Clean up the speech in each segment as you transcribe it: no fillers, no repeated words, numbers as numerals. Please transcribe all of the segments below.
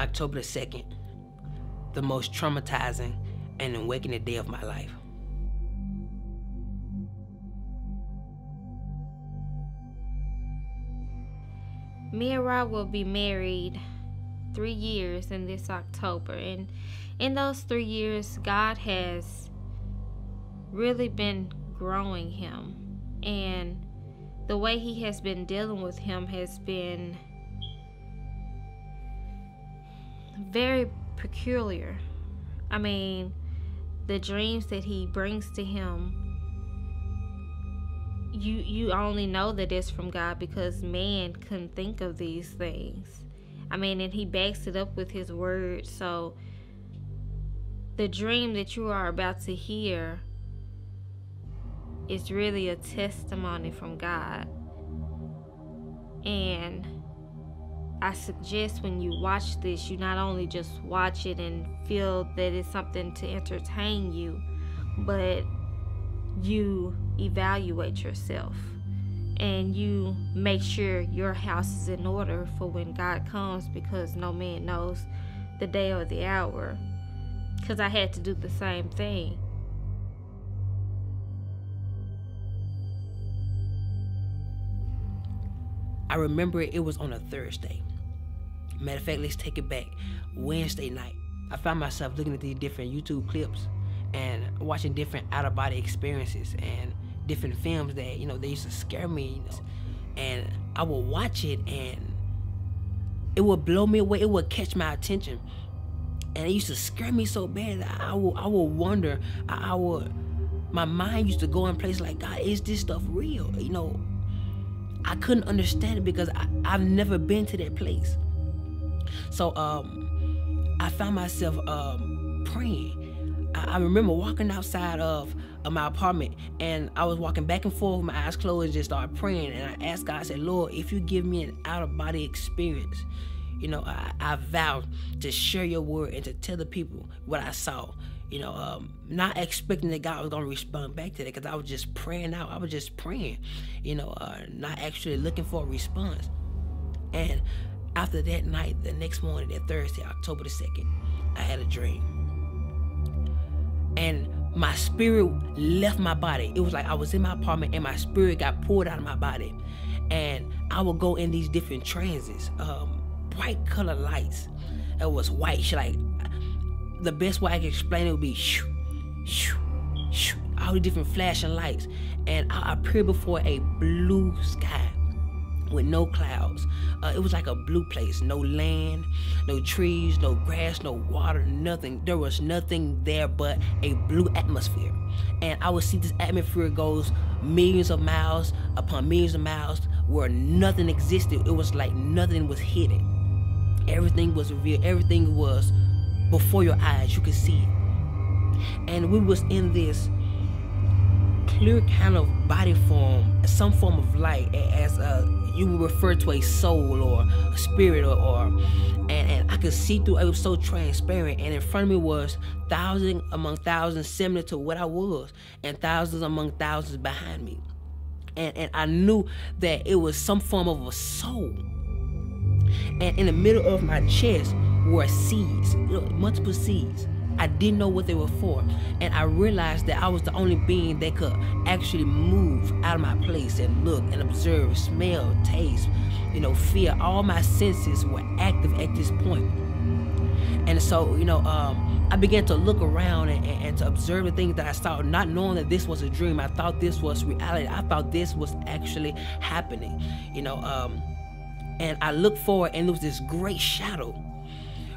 October the 2nd, the most traumatizing and awakening day of my life. Me and Rob will be married 3 years in this October, and in those 3 years, God has really been growing him, and the way he has been dealing with him has been very peculiar. I mean, the dreams that he brings to him, you only know that it's from God because man couldn't think of these things. I mean, and he backs it up with his word. So the dream that you are about to hear is really a testimony from God. And I suggest when you watch this, you not only just watch it and feel that it's something to entertain you, but you evaluate yourself and you make sure your house is in order for when God comes, because no man knows the day or the hour. Because I had to do the same thing. I remember it was on a Thursday. Matter of fact, let's take it back. Wednesday night, I found myself looking at these different YouTube clips and watching different out-of-body experiences and different films that, you know, they used to scare me. And I would watch it and it would blow me away. It would catch my attention. And it used to scare me so bad that I would wonder, my mind used to go in places like, God, is this stuff real? You know, I couldn't understand it because I've never been to that place. So I found myself praying. I remember walking outside of my apartment, and I was walking back and forth with my eyes closed and just started praying. And I asked God, I said, Lord, if you give me an out-of-body experience, you know, I vow to share your word and to tell the people what I saw. You know, not expecting that God was going to respond back to that, because I was just praying out. I was just praying, you know, not actually looking for a response. And after that night, the next morning, that Thursday, October the 2nd, I had a dream. And my spirit left my body. It was like I was in my apartment and my spirit got pulled out of my body. And I would go in these different transits, bright color lights. It was white, like, the best way I can explain it would be shoo, shoo, shoo, all the different flashing lights. And I appeared before a blue sky with no clouds. It was like a blue place. No land, no trees, no grass, no water, nothing. There was nothing there but a blue atmosphere. And I would see this atmosphere goes millions of miles upon millions of miles where nothing existed. It was like nothing was hidden. Everything was revealed. Everything was before your eyes. You could see it. And we was in this clear kind of body form, some form of light, as you would refer to a soul or a spirit, and I could see through. It was so transparent, and in front of me was thousands among thousands similar to what I was, and thousands among thousands behind me. And I knew that it was some form of a soul. And in the middle of my chest were seeds, multiple seeds. I didn't know what they were for. And I realized that I was the only being that could actually move out of my place and look and observe, smell, taste, you know, feel. All my senses were active at this point. And so, you know, I began to look around and to observe the things that I saw, not knowing that this was a dream. I thought this was reality. I thought this was actually happening, you know. And I looked forward, and there was this great shadow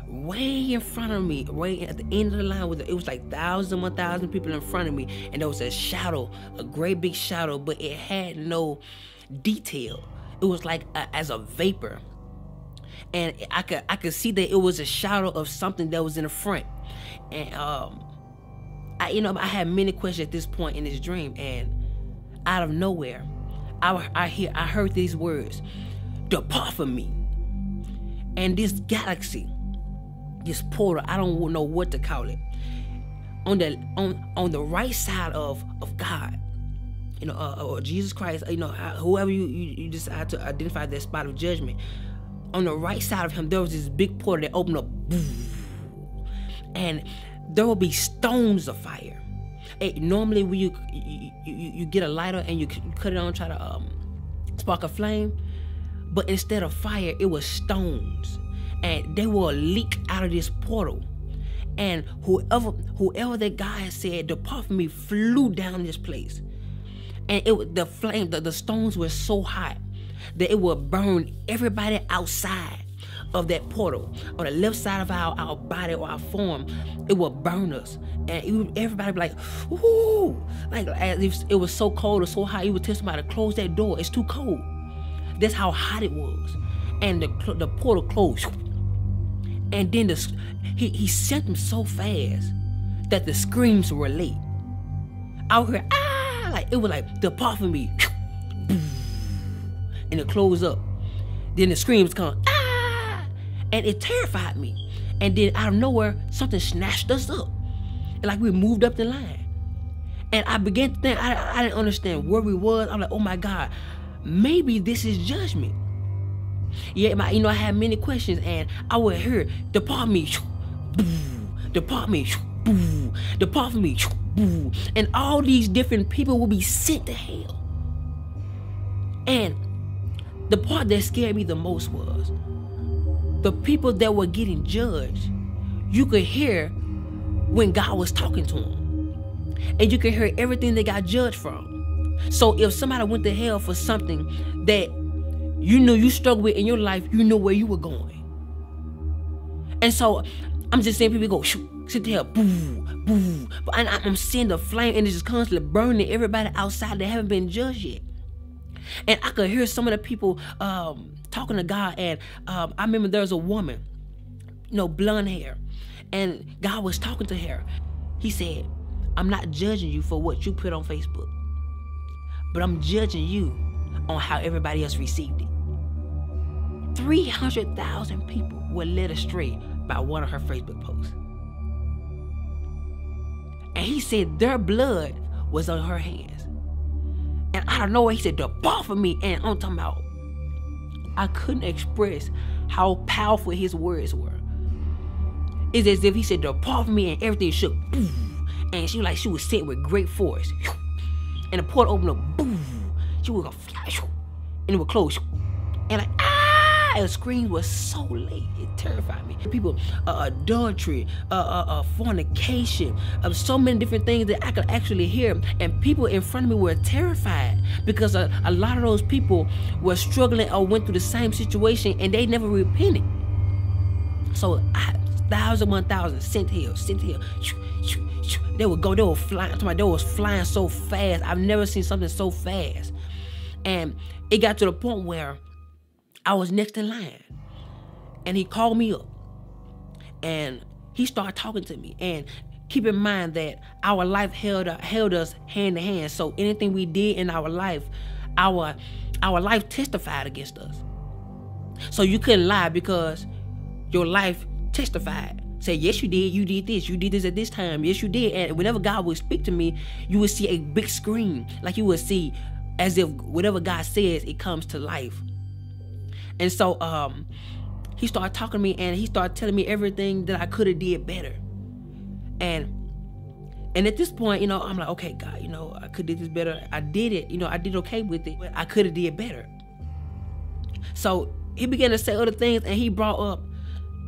way in front of me, way at the end of the line. It was like 1,000 people in front of me, and there was a shadow, a great big shadow, but it had no detail. It was like as a vapor, and I could see that it was a shadow of something that was in the front. And I had many questions at this point in this dream, and out of nowhere, I heard these words: "Depart from me." And this galaxy, this portal, I don't know what to call it, on the right side of God, you know, or Jesus Christ, you know, whoever you decide to identify that spot of judgment, on the right side of him, there was this big portal that opened up, and there will be stones of fire. Normally when you get a lighter and you cut it on, try to spark a flame, but instead of fire, it was stones, and they will leak out of this portal. And whoever that guy said, "Depart from me," flew down this place, and the stones were so hot that it would burn everybody outside of that portal. On the left side of our body or our form, it would burn us, and everybody would be like, "Ooh!" Like as if it was so cold or so hot, you would tell somebody to close that door. It's too cold. That's how hot it was, and the portal closed. And then he sent them so fast that the screams were late. I would hear, "Ah!" Like it was like, "Depart from me," and it closed up. Then the screams come, "Ah!" And it terrified me. And then out of nowhere, something snatched us up, and like we moved up the line. And I began to think, I didn't understand where we was. I'm like, oh my God, maybe this is judgment. Yeah, I had many questions, and I would hear, "Depart me," "Depart me," "Depart from me," and all these different people will be sent to hell. And the part that scared me the most was the people that were getting judged. You could hear when God was talking to them, and you could hear everything they got judged from. So if somebody went to hell for something that you knew you struggled with in your life, you know where you were going. And so I'm just seeing people go, sit there, boo, boo. And I'm seeing the flame, and it's just constantly burning everybody outside that haven't been judged yet. And I could hear some of the people talking to God, and I remember there was a woman, blonde hair, and God was talking to her. He said, "I'm not judging you for what you put on Facebook, but I'm judging you on how everybody else received it." 300,000 people were led astray by one of her Facebook posts. And he said their blood was on her hands. And out of nowhere, he said, "Depart from me." And I'm talking about, I couldn't express how powerful his words were. It's as if he said, "Depart from me," and everything shook. And she was sent with great force. And the portal opened up. She was gonna fly, and it would close. And like, the screams were so late, it terrified me. People, adultery, fornication, so many different things that I could actually hear. And people in front of me were terrified because a lot of those people were struggling or went through the same situation, and they never repented. So 1,000 sent here. They would go, they were flying. They was flying so fast. I've never seen something so fast. And it got to the point where I was next in line, and he called me up, and he started talking to me. And keep in mind that our life held us hand to hand. So anything we did in our life testified against us. So you couldn't lie because your life testified. Say, "Yes, you did this at this time, yes, you did." And whenever God would speak to me, you would see a big screen, like you would see as if whatever God says, it comes to life. And so he started talking to me, and he started telling me everything that I could have did better. And at this point, I'm like, okay, God, I could have did this better. I did it, I did okay with it, but I could have did better. So he began to say other things, and he brought up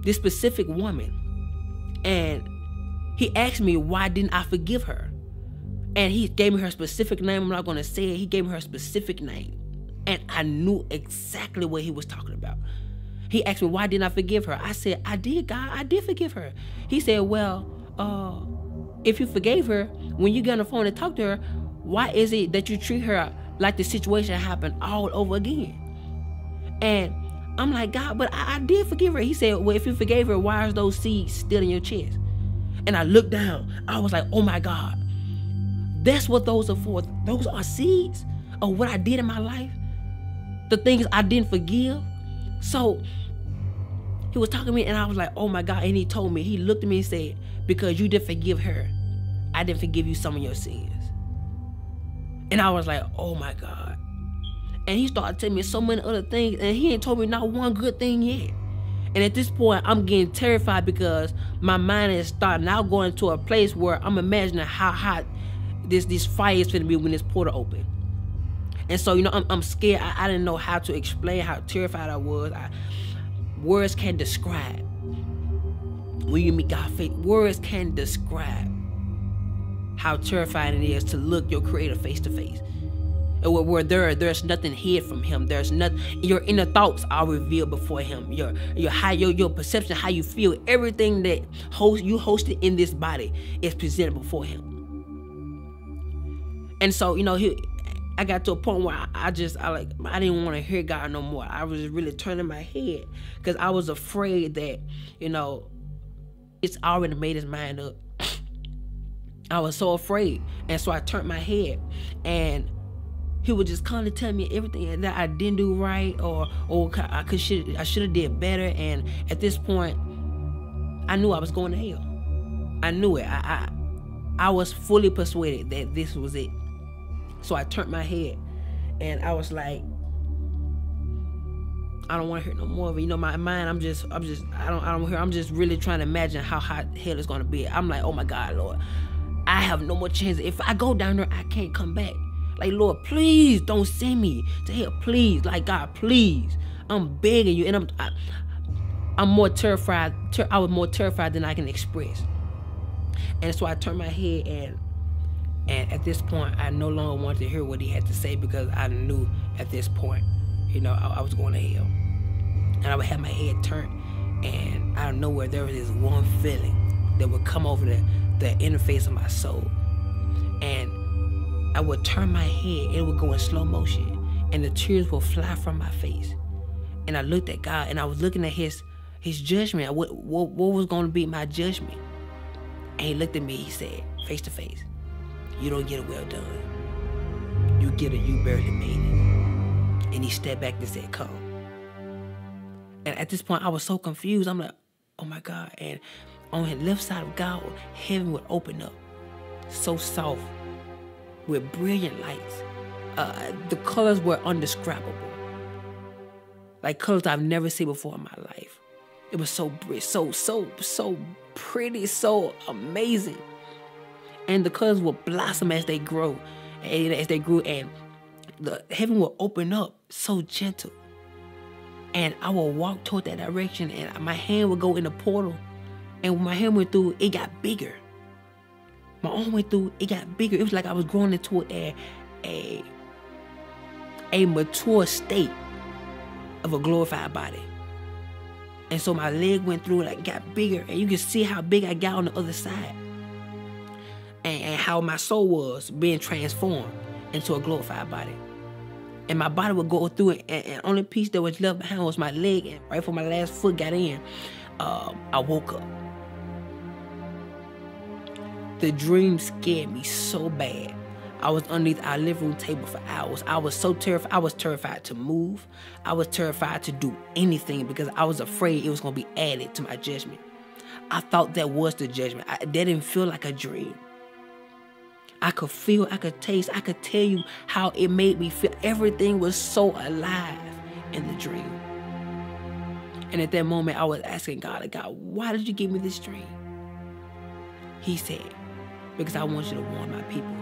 this specific woman. And he asked me, why didn't I forgive her? And he gave me her specific name. I'm not going to say it. He gave me her specific name. And I knew exactly what he was talking about. He asked me, why didn't I forgive her? I said, I did, God. I did forgive her. He said, well, if you forgave her, when you get on the phone and talk to her, why is it that you treat her like the situation happened all over again? And I'm like, God, but I did forgive her. He said, well, if you forgave her, why are those seeds still in your chest? And I looked down. I was like, oh my God. That's what those are for. Those are seeds of what I did in my life. The things I didn't forgive. So he was talking to me, and I was like, oh my God. And he told me, he looked at me and said, because you didn't forgive her, I didn't forgive you some of your sins. And I was like, oh my God. And he started telling me so many other things, and he ain't told me not one good thing yet. And at this point, I'm getting terrified because my mind is starting now going to a place where I'm imagining how hot this fire is gonna be when this portal open. And so, you know, I'm scared. I didn't know how to explain how terrified I was. Words can't describe. When you meet God face, words can't describe how terrifying it is to look your Creator face to face. And where there's nothing hid from Him. There's nothing. Your inner thoughts are revealed before Him. Your perception, how you feel, everything that you hosted in this body is presented before Him. And so, you know, I got to a point where I didn't want to hear God no more. I was really turning my head because I was afraid that, you know, it's already made his mind up. I was so afraid. And so I turned my head, and he would just constantly tell me everything that I didn't do right, or I should have did better. And at this point, I knew I was going to hell. I knew it. I was fully persuaded that this was it. So I turned my head, and I was like, I don't want to hear no more of it. You know, my mind, I'm just really trying to imagine how hot hell is going to be. I'm like, oh my God, Lord, I have no more chance. If I go down there, I can't come back. Like, Lord, please don't send me to hell. Please, like, God, please. I'm begging you. And I'm more terrified. I was more terrified than I can express. And so I turned my head, and at this point, I no longer wanted to hear what he had to say, because I knew at this point, you know, I was going to hell. And I would have my head turned, and out of nowhere, there was this one feeling that would come over the interface of my soul. And I would turn my head, and it would go in slow motion, and the tears would fly from my face. And I looked at God, and I was looking at his judgment. What was going to be my judgment? And he looked at me, he said, face to face, you don't get a well done. You get a you barely made it. And he stepped back and said, come. And at this point, I was so confused. I'm like, oh my God. And on the left side of God, heaven would open up, so soft, with brilliant lights. The colors were undescribable. Like colors I've never seen before in my life. It was so pretty, so amazing. And the colors will blossom as they grow, and the heaven will open up so gentle. And I will walk toward that direction, and my hand will go in the portal. And when my hand went through, it got bigger. My arm went through, it got bigger. It was like I was growing into a mature state of a glorified body. And so my leg went through, like, got bigger, and you can see how big I got on the other side. And how my soul was being transformed into a glorified body. And my body would go through it, and only piece that was left behind was my leg. And right before my last foot got in, I woke up. The dream scared me so bad. I was underneath our living room table for hours. I was so terrified. I was terrified to move. I was terrified to do anything, because I was afraid it was going to be added to my judgment. I thought that was the judgment. That didn't feel like a dream. I could feel, I could taste, I could tell you how it made me feel. Everything was so alive in the dream. And at that moment, I was asking God, why did you give me this dream? He said, because I want you to warn my people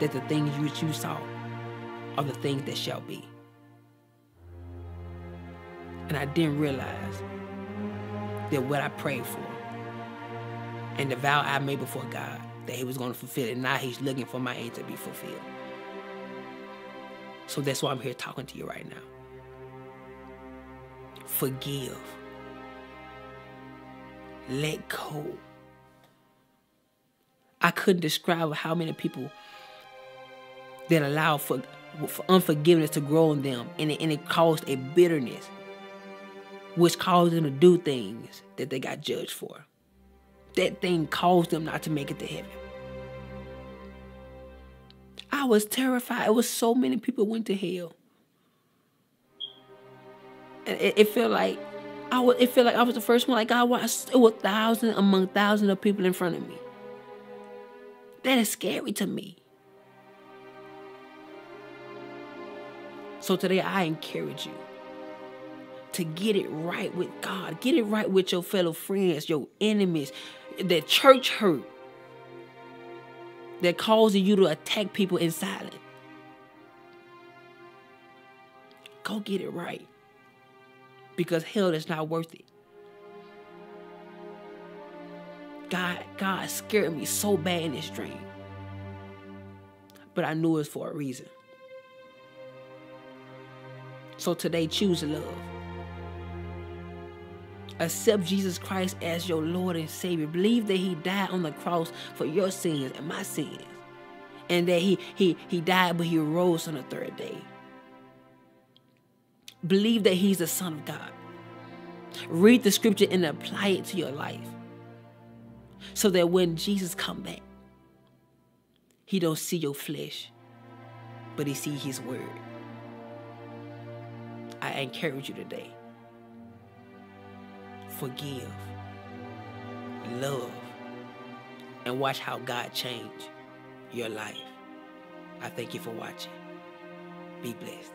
that the things which you saw are the things that shall be. And I didn't realize that what I prayed for and the vow I made before God, that he was going to fulfill it. Now he's looking for my aim to be fulfilled. So that's why I'm here talking to you right now. Forgive. Let go. I couldn't describe how many people that allow for unforgiveness to grow in them, and it caused a bitterness, which caused them to do things that they got judged for. That thing caused them not to make it to heaven. I was terrified. It was so many people went to hell. And it felt like I was the first one. Like, God, it was thousands among thousands of people in front of me. That is scary to me. So today I encourage you to get it right with God. Get it right with your fellow friends, your enemies, the church hurt that causing you to attack people in silence. Go get it right. Because hell is not worth it. God scared me so bad in this dream. But I knew it was for a reason. So today, choose love. Accept Jesus Christ as your Lord and Savior. Believe that He died on the cross for your sins and my sins. And that He died, but He rose on the third day. Believe that He's the Son of God. Read the scripture and apply it to your life. So that when Jesus come back, He don't see your flesh, but He see His word. I encourage you today. Forgive, love, and watch how God change your life. I thank you for watching. Be blessed.